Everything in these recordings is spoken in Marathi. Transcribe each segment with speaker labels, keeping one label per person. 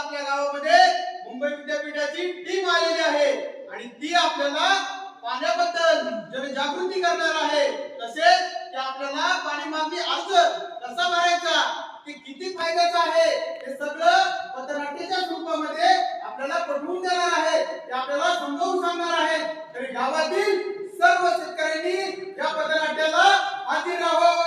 Speaker 1: आपल्या गावामध्ये मुंबई विद्यापीठाची टीम आलेली आहे आणि ती आपल्याला पाण्याबद्दल जनजागृती करणार आहे। तसेच ते आपल्याला पाणी मागणी अर्ज कसा भरायचा, ते किती फायद्याचा आहे, हे सगळं पथनाट्याच्या स्वरूपामध्ये आपल्याला पटवून देणार आहे, ते आपल्याला समजावून सांगणार आहे। तरी गावातील सर्व शेतकऱ्यांनी या पथनाट्याला हजर राहावं।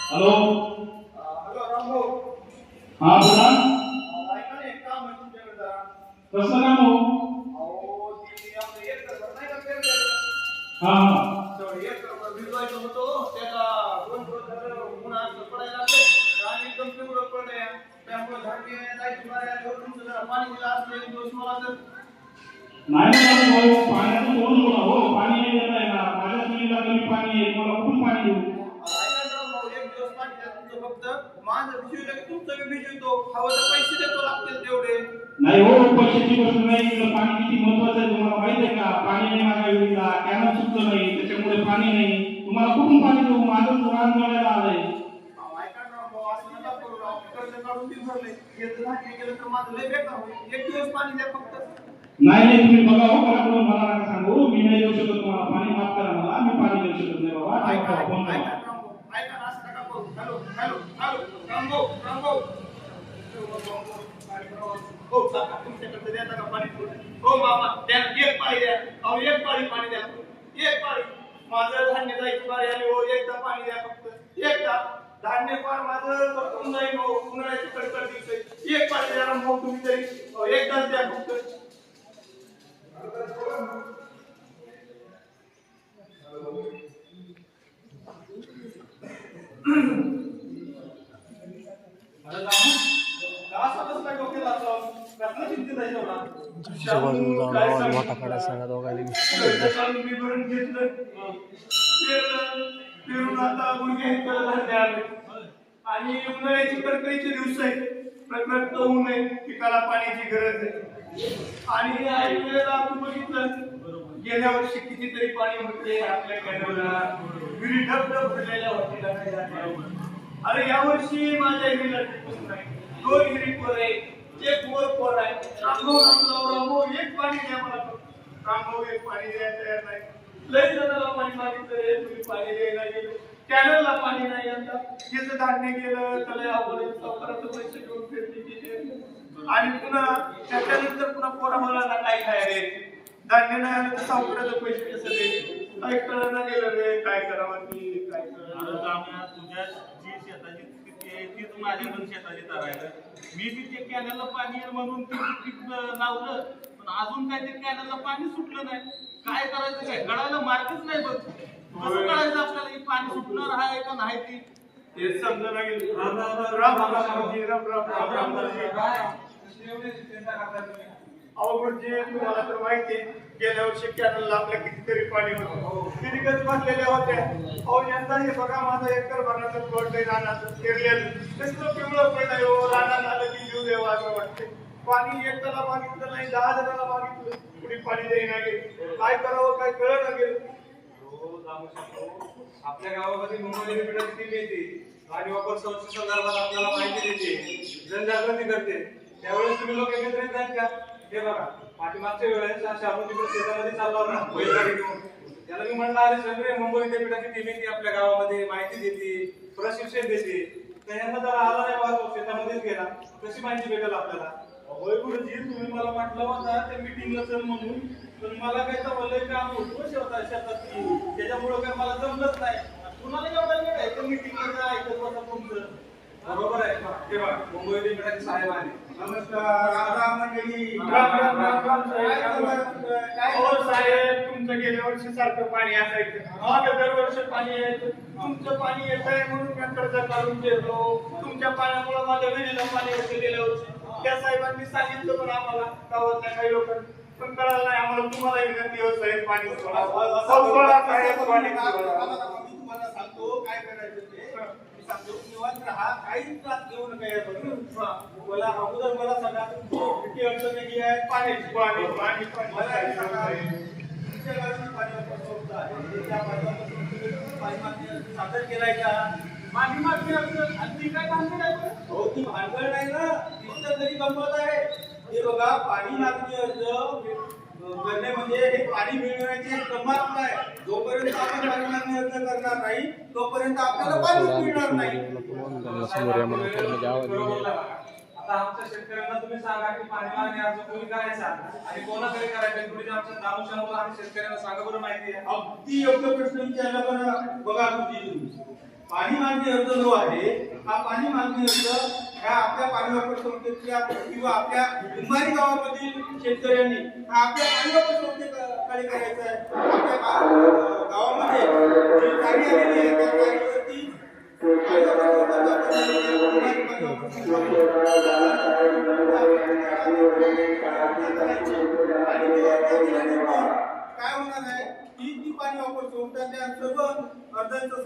Speaker 2: हॅलो
Speaker 1: हॅलो रामभाऊ,
Speaker 2: हा बोला।
Speaker 1: ऐका ना, एक काम आहे तुमच्याकडे जरा।
Speaker 2: कसं काम हो?
Speaker 1: अहो ती आपलं एक तर नाही का पेरलं,
Speaker 2: हा
Speaker 1: तर एक भिजवायचं होतं, त्याला 2 दिवस झालं उन्हात पडायला लागले आणि एकदम पिवळं पडलंय, त्यामुळे धान्य जायची बारी आली होती। तुमचं जरा पाणी दिलं असलं 1 दिवस मला तर।
Speaker 2: नाही ना भाऊ, पाण्याचं तोंड बोला हो, पाणी नाही देत आहे ना, माझ्या चुलीला कमी पाणी आहे, मला कुठून पाणी देऊ?
Speaker 1: ऐका ना भाऊ, 1 दिवस पाणी द्या तुमचं, फक्त माझं भिजवलं की तुमचं बी भिजवतो, हवं तर पैसे देतो लागतील तेवढे।
Speaker 2: नाही हो, पैशाची गोष्ट नाही, इकडं पाणी किती महत्वाचं आहे तुम्हाला माहित आहे का? पाणी नाही माझ्या विहिरीला, कॅनल सुटलं नाही, त्याच्यामुळे पाणी नाही, तुम्हाला कुठून पाणी देऊ? माझं रान जळायला आलंय।
Speaker 1: ऐका ना भाऊ, असं नका करू राव, कर्ज काढून ती भरले, याचं धान्य गेलं तर माझं लय बेकार होईल। 1 दिवस पाणी द्या फक्त।
Speaker 2: नाही नाही, तुम्ही बघा हो, मला नका सांगू, मी नाही देऊ शकत तुम्हाला पाणी, माफ करा मला, मी पाणी देऊ शकत नाही बाबा।
Speaker 1: ऐका ना, असं नका करू। हॅलो हॅलो हॅलो रामभाऊ, हो काका, तुमच्याकडे द्या का पाणी? हो मामा, द्या, एक पाणी द्या। अहो एक पाणी द्या, एक पाणी। माझं धान्य जायची बारी आली हो, एकदा पाणी द्या फक्त, एकदा। धान्य फार माझं करतून जाईल हो, उन्हाळ्याची कडकड दिवस, एक पाणी द्या रामभाऊ तुम्ही तरी, एकदाच द्या फक्त। आणि उन्हाळ्याची कडकडीचे दिवस आहेत, प्रखर ऊन आहे, पिकाला पाण्याची गरज आहे। आणि ऐकलेला तू बघितलं, गेल्या वर्षी कितीतरी पाणी होते आपल्या कॅनलला, विहिरी ढबढब भरलेल्या होत्या। अरे यावर्षी माझ्या विहिरीला नाही, 2 विहिरी खोर आहे, 1 बोर खोर आहे। रामभाऊ, एक पाणी द्या मला फक्त। रामभाऊ एक पाणी द्यायला तयार नाही, लय जणाला पाणी मागितलंय, तुम्ही पाणी द्यायला गेले, कॅनलला पाणी नाही, आता याचं धान्य गेलं, त्याला यावर सावकाराचं पैसे घेऊन फिरली गेले, आणि पुन्हा त्याच्यानंतर पुन्हा पोराबाळाला काय खायला, धान्य नाही आलं तर सावकाराचे पैसे कसं दे, काय कळलं गेलं रे, काय करावं ती, काय
Speaker 3: कळलं? तुझ्या जी शेताची स्थिती आहे तीच माझ्या पण शेताची तर आहे। मी तिथे कॅनलला पाणी म्हणून पीक लावलं, पण अजून काय ते कॅनलला पाणी सुटलं नाही, काय करायचं, काय कळायला मार्गच नाही बघ। कसं कळायचं आपल्याला की पाणी सुटणार आहे का नाही ती?
Speaker 1: तेच समजा गेलं। अवघड जे तुम्हाला तर माहिती आहे, गेल्या वर्षी कॅनलला आपल्या कितीतरी पाणी होतं, विहिरीगच भरलेल्या होत्या। अहो यंदा हे बघा, माझं एकर भरण्याचं प्लॉट आहे, रानाचं पेरलेलं, कसं पिवळं पडलंय हो, रानात आलं की जीव देवा असं वाटतंय। पाणी एकट्याला मागितलं नाही, 10 जणांना मागितलं, कुणी पाणी देईना गेलं, काय करावं काय कळलं गेलं।
Speaker 4: आपल्या गावामध्ये मुंबई विद्यापीठाची टीम येते आणि वापर संदर्भात आपल्याला माहिती देते, जनजागृती करते, त्यावेळेस तुम्ही लोक एकत्र येत आहेत का? हे बघा, पाठीमागच्या वेळेस आपण तिकडे शेतामध्ये चाललो ना बैलगाडी घेऊन, त्याला मी म्हणलं अरे सगळे मुंबई विद्यापीठाची टीम येते आपल्या गावामध्ये, माहिती देते, प्रशिक्षण देते, तर यांना जरा आला नाही वाजव, शेतामध्येच गेला, कशी माहिती भेटेल आपल्याला?
Speaker 3: होय गुरुजी, तुम्ही मला म्हटलं होता त्या मीटिंगला चल म्हणून, पण मला काय जमलंय काम होतो शेतात, त्याच्यामुळे काय मला जमलंच नाही। तुम्हाला एवढा वेळ आहे तर मीटिंगला जायचं तुमचं?
Speaker 4: बरोबर आहे। हे बघा मुंबई विद्यापीठाचे साहेब आले.
Speaker 1: नमस्कार, राम राम मंडळी.
Speaker 3: हो साहेब, तुमचं गेल्या वर्षी सारखं पाणी असायचं, आता दरवर्षी पाणी यायचं. तुमचं पाणी येत आहे म्हणून मी कर्ज काढून ठेवलो. तुमच्या पाण्यामुळे माझ्या विहिरीला पाणी येतं गेल्या वर्षी. त्या साहेबांनी सांगितलं पण आम्हाला गावातल्या काही लोकांनी, पण कळालं नाही आम्हाला. तुम्हाला विनंती होत साहेब, पाणी सोडा. सोडा साहेब, पाणी सोडा.
Speaker 1: मी तुम्हाला सांगतो काय करायचं ते. मी सांगतो निवांत राहा, काहीच त्रास घेऊ नका याबद्दल. मला अगोदर मला सांगा तुमची किती अडचण ही आहे पाण्याची.
Speaker 3: पाणी पाणी
Speaker 1: मला हे सांगा, तुमच्या गावात पाणी वापर संस्था आहे, त्या पाण्याचा तुम्ही पाणी मागणी सादर केलाय का?
Speaker 3: माझी मागणी असेल आणि ती काय भानगड आहे बरं?
Speaker 1: हो, ती भानगड नाही ना, ती तर तरी गंमत आहे. हे बघा, पाणी मागणी अर्ज करणे म्हणजे हे पाणी मिळवण्याची एक गंमत आहे. जोपर्यंत आपण पाणी मागणी अर्ज करणार नाही तोपर्यंत आपल्याला पाणी मिळणार नाही.
Speaker 4: आता आमच्या शेतकऱ्यांना तुम्ही सांगा की पाणी मागणी अर्ज कोणी करायचा आणि कोणाकडे करायचा, थोडी आमच्या दामुशामुळे आम्ही शेतकऱ्यांना सांगा बरं माहिती आहे.
Speaker 1: अगदी योग्य प्रश्न विचारला बरं. बघा तुम्ही, पाणी मागणी अर्ज जो आहे हा पाणी मागणी अर्ज ह्या आपल्या पाणी वापर संस्थेच्या किंवा आपल्या उंबारी गावामधील शेतकऱ्यांनी हा आपल्या पाणी वापर संस्थेकडे करायचा आहे. आपल्या गावामध्ये जी गाडी आलेली आहे त्या गाडीवरती पाणी वापर काय होणार आहे की ती पाणी वापर संस्था त्या सर्व अर्जांचं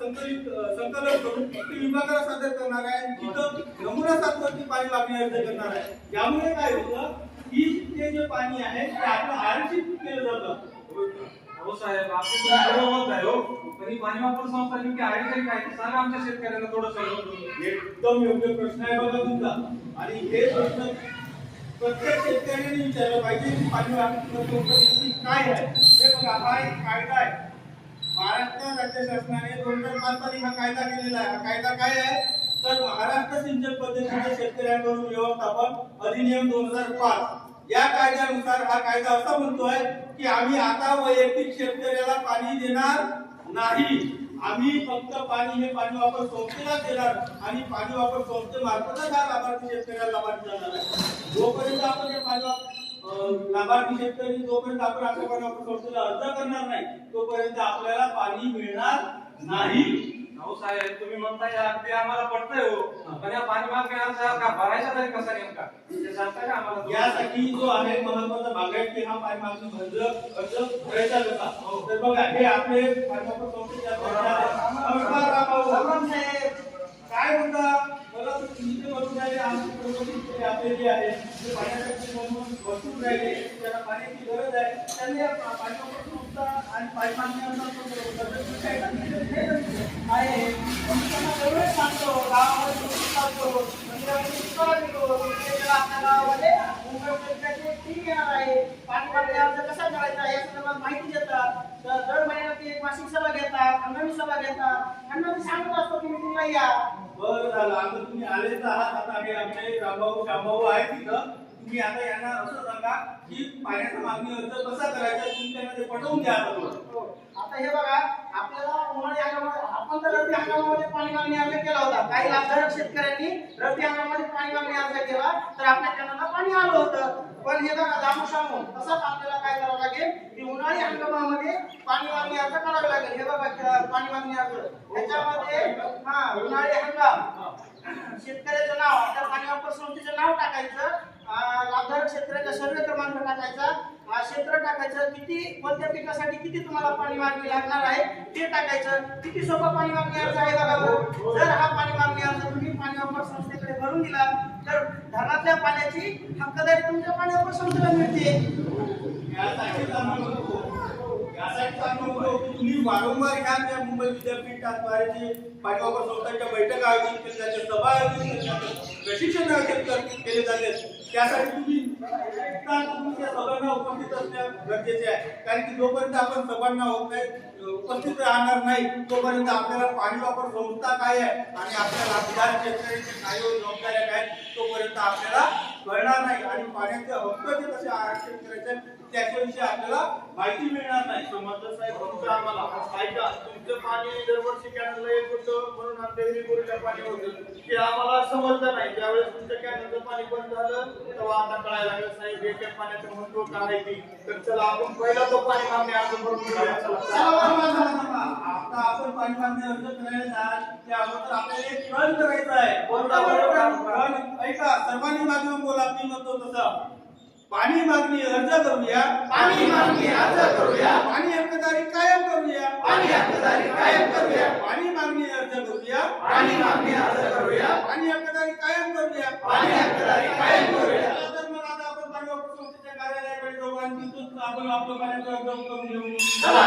Speaker 1: संकलन करून ती विभागाला सादर करणार आहे. तिथं नमुना सातवरती पाणी मागणी अर्ज करणार आहे. यामुळे काय होतं की ते जे पाणी आहे ते आपलं आरक्षित केलं जातं.
Speaker 4: हो साहेब, आपली तुम्ही बरोबर आहे हो, पण ही पाणी वापर संस्था नेमकी आहे तरी काय ते सांगा आमच्या शेतकऱ्यांना थोडं समजून.
Speaker 1: एकदम योग्य प्रश्न आहे बघा तुमचा. आणि हे प्रश्न प्रत्येक शेतकऱ्याने विचारलं पाहिजे की पाणी वापर संस्था काय आहे. हे बघा, हा एक कायदा आहे. महाराष्ट्र राज्य शासनाने 2005 साली हा कायदा केलेला आहे. हा कायदा काय आहे तर महाराष्ट्र सिंचन पद्धतीचे शेतकऱ्यांकडून व्यवस्थापन अधिनियम 2005 या कायद्यानुसार हा कायदा असा म्हणतोय की आम्ही आता वैयक्तिक शेतकऱ्याला पाणी देणार नाही. आम्ही फक्त पाणी हे पाणी वापर संस्थेला देणार आणि पाणी वापर संस्थेमार्फतच हा लाभार्थी शेतकऱ्याला लाभार्थी जाणार आहे. जोपर्यंत आपण हे पाणी लाभार्थी शेतकरी जोपर्यंत आपण आपल्या पाणी वापर संस्थेला अर्ज करणार नाही तोपर्यंत आपल्याला पाणी मिळणार नाही.
Speaker 4: हो साहेब, तुम्ही म्हणताय अगदी आम्हाला पटतंय हो, पण या पाणी मागणी अर्ज का भरायचा तरी कसा नेमका ते सांगता का आम्हाला?
Speaker 1: यासाठी जो आहे महत्वाचा भाग आहे की हा पाणी मागणी अर्ज करायचा कसा. तर बघा, हे आपले पाणी वापर संस्थेचे नमस्कार रामभाऊ साहेब, काय म्हणता? मला तुमचे म्हणून राहिले आमचे आपले जे आहे ते पाण्यासाठी म्हणून बसून राहिले, त्यांना पाण्याची गरज आहे. त्यांनी पाणी वापर संस्था आणि पाणी मागणी अर्ज आहे. त्यांना एवढंच सांगतो, गावामध्ये सांगतो,
Speaker 5: आपल्या गावामध्ये मुंबई टीम येणार आहे. पाणी मागणी अर्ज कसा करायचा या संदर्भात माहिती देतात. दर महिन्यात एक मासिक सभा घेतात, हंगामी सभा घेतात. त्यांना मी सांगत असतो की मीटिंगला या.
Speaker 1: बरं झालं, आता तुम्ही आलेच आहात. आता हे आपले रामभाऊ श्यामभाऊ आहेत तिथं. तुम्ही आता यांना असं सांगा की पाण्याचा मागणी अर्ज कसा करायचा, तुम्ही त्यांना ते पटवून द्या.
Speaker 5: आता हे बघा, आपल्याला उन्हाळी हंगामामध्ये आपण तर रब्बी हंगामामध्ये पाणी मागणी अर्ज केला होता. काही लाभधारक शेतकऱ्यांनी रब्बी हंगामामध्ये पाणी मागणी अर्ज केला तर आपल्या कॅनलला पाणी आलं होतं. पण हे बघा, दामुशामो तसंच आपल्याला काय करावं लागेल की उन्हाळी हंगामामध्ये पाणी मागणी अर्ज करावा लागेल. हे बघा, पाणी मागणी अर्ज त्याच्यामध्ये उन्हाळी हंगाम शेतकऱ्याचं नाव, त्या पाणी वापर संस्थेचं नाव टाकायचं, लाभधारक शेतकऱ्याचा सर्वे क्रमांक टाकायचा, क्षेत्र टाकायचं, किती कोणत्या पिकासाठी किती तुम्हाला पाणी मागणी लागणार आहे ते टाकायचं. किती सोपा पाणी मागणी अर्ज आहे बघा. जर हा पाणी मागणी अर्ज तुम्ही पाणी वापर संस्थेकडे भरून दिला तर धरणातल्या पाण्याची हक्कदारी तुमच्या पाणी वापर संस्थेला मिळते.
Speaker 1: यासाठी सांगतो की तुम्ही वारंवार ह्या मुंबई विद्यापीठाद्वारे जे पाणी वापर संस्थांच्या बैठका आयोजित केल्या जातात, सभा आयोजित केल्या जातात, प्रशिक्षण आयोजित केले जाते, त्यासाठी तुम्ही त्या सभांना उपस्थित असणे गरजेचे आहे. कारण की जोपर्यंत आपण सभांना होत नाही, उपस्थित राहणार नाही तोपर्यंत आपल्याला पाणी वापर संस्था काय आहे आणि आपल्या लाभदार शेतकऱ्यांची काय जबाबदाऱ्या काय तोपर्यंत आपल्याला कळणार नाही. आणि पाण्याचे हक्क जे कसे आरक्षित करायचे त्याच्याविषयी आपल्याला माहिती मिळणार नाही.
Speaker 3: समजलं साहेब, तुमचं आम्हाला ऐका, तुमचं पाणी दरवर्षी कॅनलला येत होतं म्हणून
Speaker 1: वर्षापासून आमच्या घरी बोरीला पाणी होतं ते आम्हाला समजलं नाही. ज्यावेळेस तुमच्या कॅनलचं पाणी बंद झालं तेव्हा आता कळायला लागलं साहेब हे त्या पाण्याचं महत्व काय आहे ते. तर चला आपण पहिला तो पाणी मागणी अर्ज भरून घेऊया. चला.
Speaker 6: आता आपण पाणी मागणी अर्ज करायला जाल त्या अगोदर आपल्याला एक कळ करायचं आहे. पण ऐका, सर्वांनी माध्यम बोला, मी म्हणतो तसं. पाणी मागणी अर्ज करूया,
Speaker 5: पाणी मागणी अर्ज करूया,
Speaker 6: पाणी हक्कदारी कायम करूया,
Speaker 5: पाणी हक्कदारी कायम करूया,
Speaker 6: पाणी मागणी अर्ज करूया,
Speaker 5: पाणी मागणी अर्ज करूया,
Speaker 6: पाणी हक्कदारी कायम करूया,
Speaker 5: पाणी हक्कदारी कायम करूया.
Speaker 6: चला तर मग आता आपण पाणी वापर संस्थेच्या कार्यालयाकडे जाऊ आणि तिथून आपण आपलं पाण्याचा अर्ज करून घेऊ.
Speaker 5: चला.